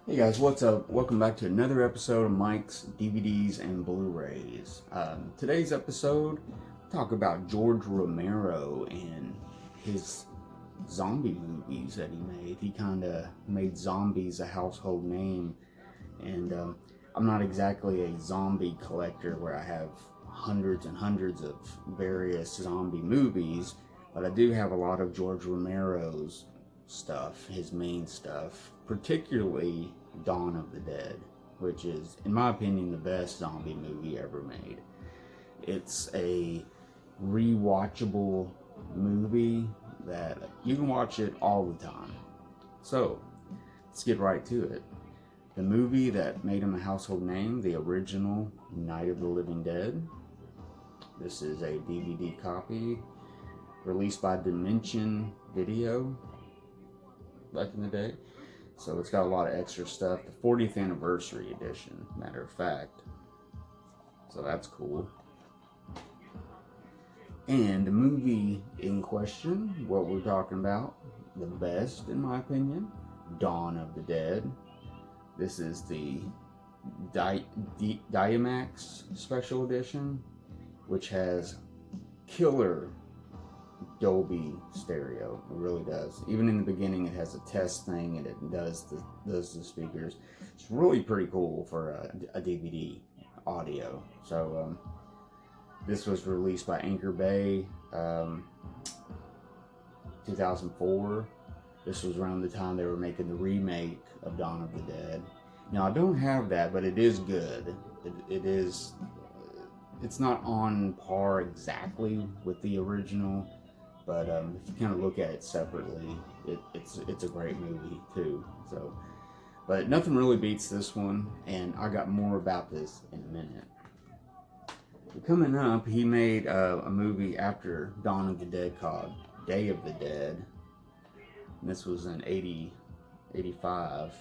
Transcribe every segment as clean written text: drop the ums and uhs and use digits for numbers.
Hey guys, what's up? Welcome back to another episode of Mike's DVDs and Blu-rays. Today's episode, talk about George Romero and his zombie movies that he made. He kind of made zombies a household name, and I'm not exactly a zombie collector where I have hundreds and hundreds of various zombie movies, but I do have a lot of George Romero's stuff, his main stuff, particularly Dawn of the Dead, which is, in my opinion, the best zombie movie ever made. It's a rewatchable movie that you can watch it all the time. So, let's get right to it. The movie that made him a household name, the original Night of the Living Dead. This is a DVD copy released by Dimension Video back in the day. So it's got a lot of extra stuff. The 40th anniversary edition, matter of fact. So that's cool. And the movie in question, what we're talking about, the best in my opinion, Dawn of the Dead. This is the Diamax special edition, which has killer Dolby stereo. It really does. Even in the beginning, it has a test thing, and it does the speakers. It's really pretty cool for a DVD audio. So this was released by Anchor Bay, 2004. This was around the time they were making the remake of Dawn of the Dead. Now I don't have that, but it is good. It is. It's not on par exactly with the original. But if you kind of look at it separately, it's a great movie too. So, but nothing really beats this one, and I got more about this in a minute. Coming up, he made a movie after Dawn of the Dead called Day of the Dead. And this was in 85.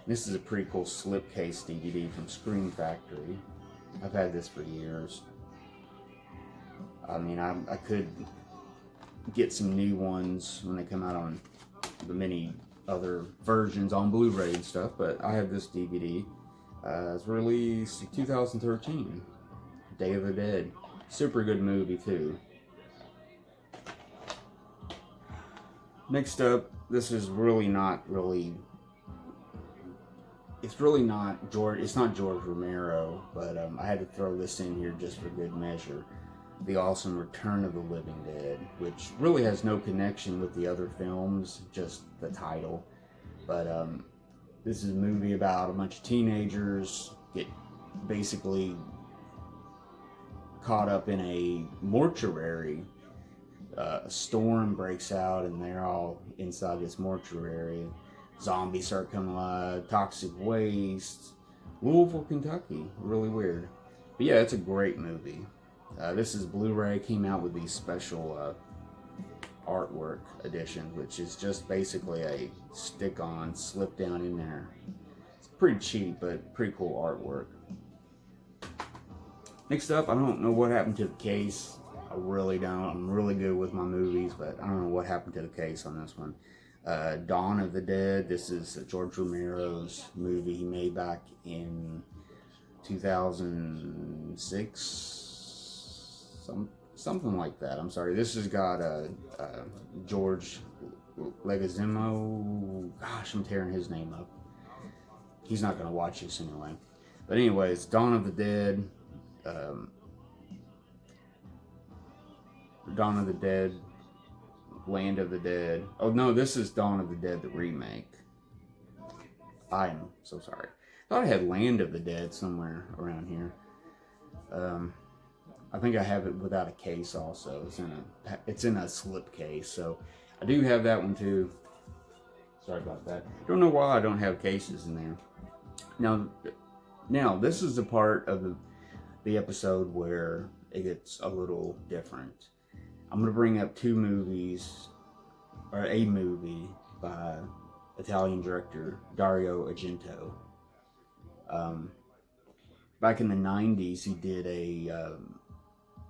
This is a pretty cool slipcase DVD from Screen Factory. I've had this for years. I mean, I could get some new ones when they come out on the many other versions on Blu-ray and stuff, but I have this DVD. It's released in 2013. Day of the Dead. Super good movie too. Next up, this is really not George. It's not George Romero, but I had to throw this in here just for good measure. The awesome Return of the Living Dead, which really has no connection with the other films, just the title. But this is a movie about a bunch of teenagers get basically caught up in a mortuary. A storm breaks out and they're all inside this mortuary. Zombies start coming alive, toxic waste. Louisville, Kentucky. Really weird. But yeah, it's a great movie. This is Blu-ray, came out with the special artwork edition, which is just basically a stick-on, slip down in there. It's pretty cheap, but pretty cool artwork. Next up, I don't know what happened to the case. I really don't. I'm really good with my movies, but I don't know what happened to the case on this one. Dawn of the Dead. This is George Romero's movie he made back in 2006. Something like that. I'm sorry. This has got George Leguizamo. Gosh, I'm tearing his name up. He's not going to watch this anyway. But anyways, Dawn of the Dead. Dawn of the Dead. Land of the Dead. Oh no, this is Dawn of the Dead, the remake. I am so sorry. I thought I had Land of the Dead somewhere around here. I think I have it without a case also. It's in a slip case, so I do have that one too. Sorry about that. Don't know why I don't have cases in there. Now this is the part of the episode where it gets a little different. I'm gonna bring up two movies, or a movie by Italian director Dario Argento. Back in the 90s, he did a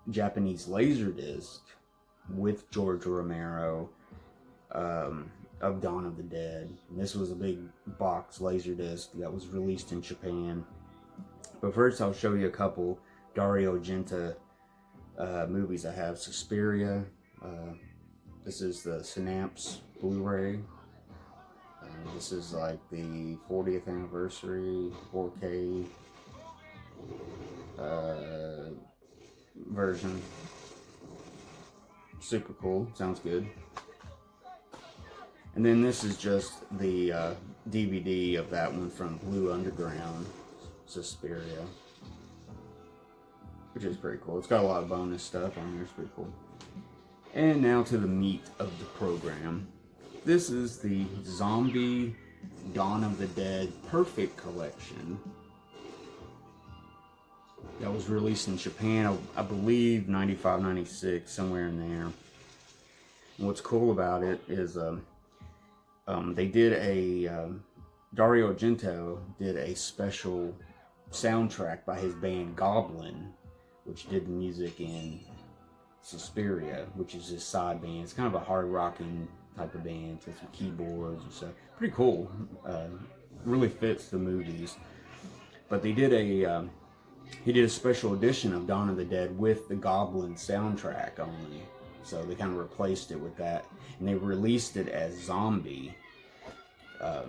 Japanese laserdisc with George Romero of Dawn of the Dead. And this was a big box laserdisc that was released in Japan. But first I'll show you a couple Dario Argento movies I have. Suspiria. This is the Synapse Blu-ray. This is like the 40th anniversary 4K version. Super cool. Sounds good. And then this is just the DVD of that one from Blue Underground, Suspiria, which is pretty cool. It's got a lot of bonus stuff on there. It's pretty cool. And now to the meat of the program. This is the Zombie Dawn of the Dead Perfect Collection that was released in Japan, I believe 95, 96, somewhere in there. And what's cool about it is they did Dario Argento did a special soundtrack by his band Goblin, which did the music in Suspiria, which is his side band. It's kind of a hard rocking type of band, with some keyboards and stuff. Pretty cool. Really fits the movies. But they did he did a special edition of Dawn of the Dead with the Goblin soundtrack only. So they kind of replaced it with that, and they released it as Zombie. I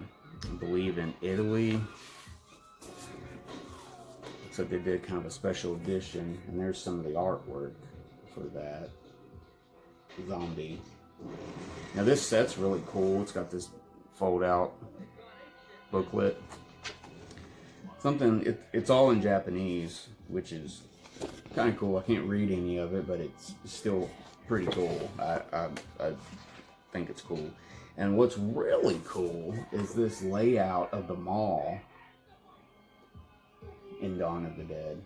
believe in Italy. So they did kind of a special edition, and there's some of the artwork for that Zombie. Now this set's really cool. It's got this fold out booklet. It's all in Japanese, which is kind of cool. I can't read any of it, but it's still pretty cool. I think it's cool. And what's really cool is this layout of the mall in Dawn of the Dead.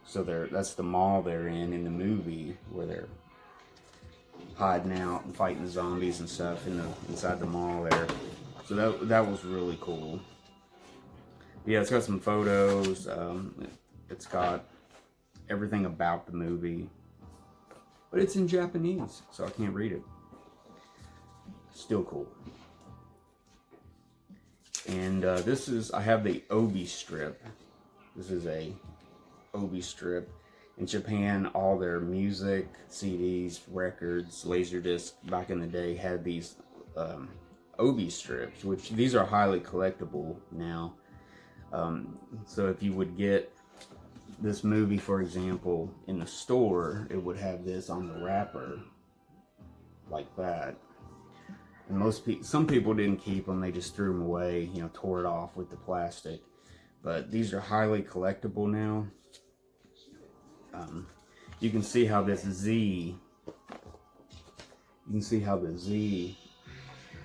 So that's the mall they're in the movie, where they're hiding out and fighting the zombies and stuff inside the mall there. So that was really cool. Yeah, it's got some photos. It's got everything about the movie, but it's in Japanese, so I can't read it. Still cool. And I have the Obi strip. This is a Obi strip. In Japan, all their music, CDs, records, laserdisc back in the day had these Obi strips, which these are highly collectible now. So if you would get this movie, for example, in the store, it would have this on the wrapper, like that. And some people didn't keep them; they just threw them away, tore it off with the plastic. But these are highly collectible now. You can see how this Z. You can see how the Z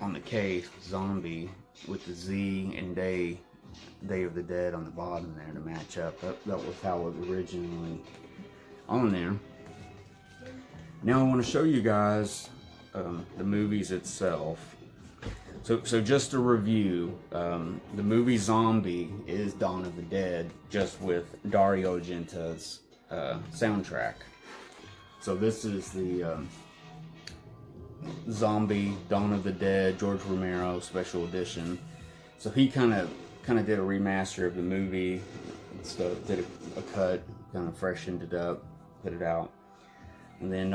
on the case, Zombie, with the Z and Day of the Dead on the bottom there to match up. That was how it was originally on there. Now I want to show you guys the movies itself. So just to review, the movie Zombie is Dawn of the Dead, just with Dario Argento's soundtrack. So this is the Zombie Dawn of the Dead George Romero special edition. So he kind of did a remaster of the movie and stuff, did a cut, kind of freshened it up, put it out. And then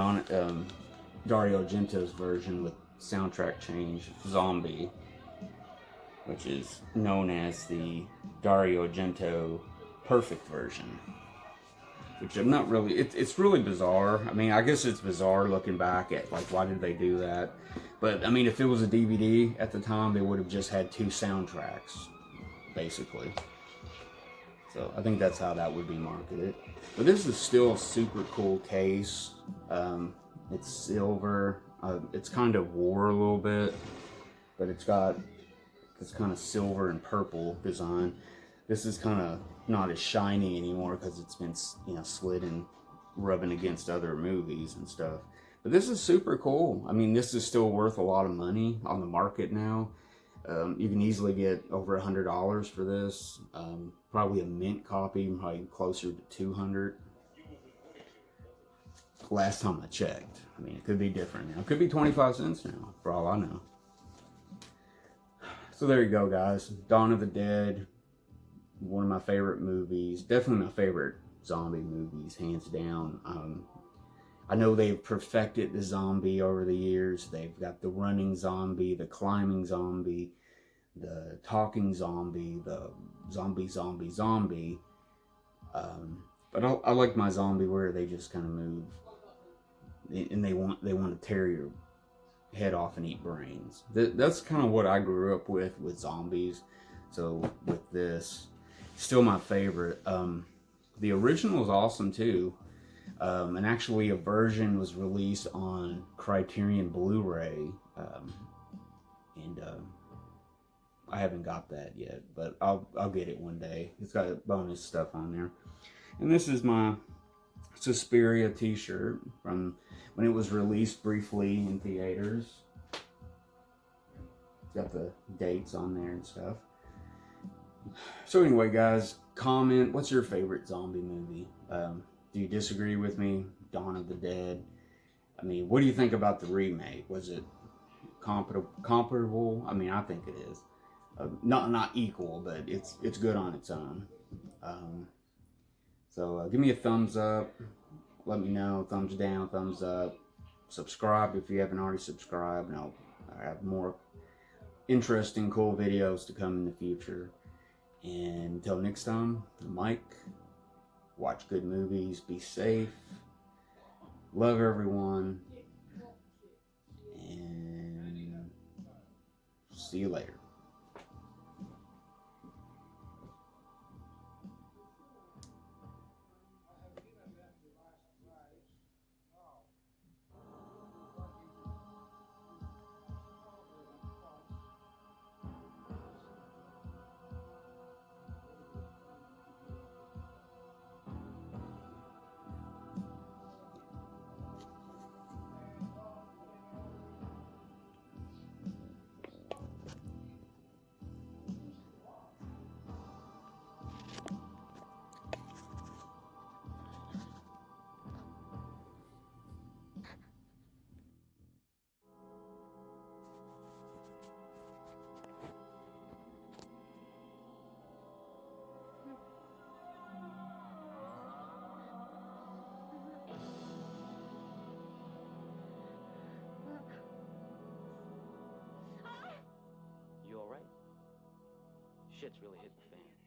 Dario Argento's version with soundtrack change, Zombie, which is known as the Dario Argento Perfect version. Which I'm not really, it's really bizarre. I mean, I guess it's bizarre looking back at, like, why did they do that? But, I mean, if it was a DVD at the time, they would have just had two soundtracks, basically. So, I think that's how that would be marketed. But this is still a super cool case. It's silver. It's kind of wore a little bit, but it's got this kind of silver and purple design. This is kind of not as shiny anymore because it's been, slid and rubbing against other movies and stuff. But this is super cool. I mean, this is still worth a lot of money on the market now. You can easily get over $100 for this. Probably a mint copy, probably closer to $200. Last time I checked. I mean, it could be different now. It could be 25 cents now, for all I know. So there you go, guys. Dawn of the Dead, one of my favorite movies. Definitely my favorite zombie movies, hands down. I know they've perfected the zombie over the years. They've got the running zombie, the climbing zombie, the talking zombie, the zombie. But I like my zombie where they just kind of move, and they want to tear your head off and eat brains. That's kind of what I grew up with zombies. So with this, still my favorite. The original is awesome too. And actually a version was released on Criterion Bluray. And I haven't got that yet, but I'll get it one day. It's got bonus stuff on there. And this is my Suspiria t-shirt from when it was released briefly in theaters. It's got the dates on there and stuff. So anyway, guys, comment, what's your favorite zombie movie? Do you disagree with me? Dawn of the Dead. I mean, what do you think about the remake? Was it comparable? I mean, I think it is. Not equal, but it's good on its own. So give me a thumbs up. Let me know. Thumbs down, thumbs up. Subscribe if you haven't already subscribed. And I'll have more interesting, cool videos to come in the future. And until next time, I'm Mike. Watch good movies. Be safe. Love everyone. And see you later. You all right? Shit's really hit the fan.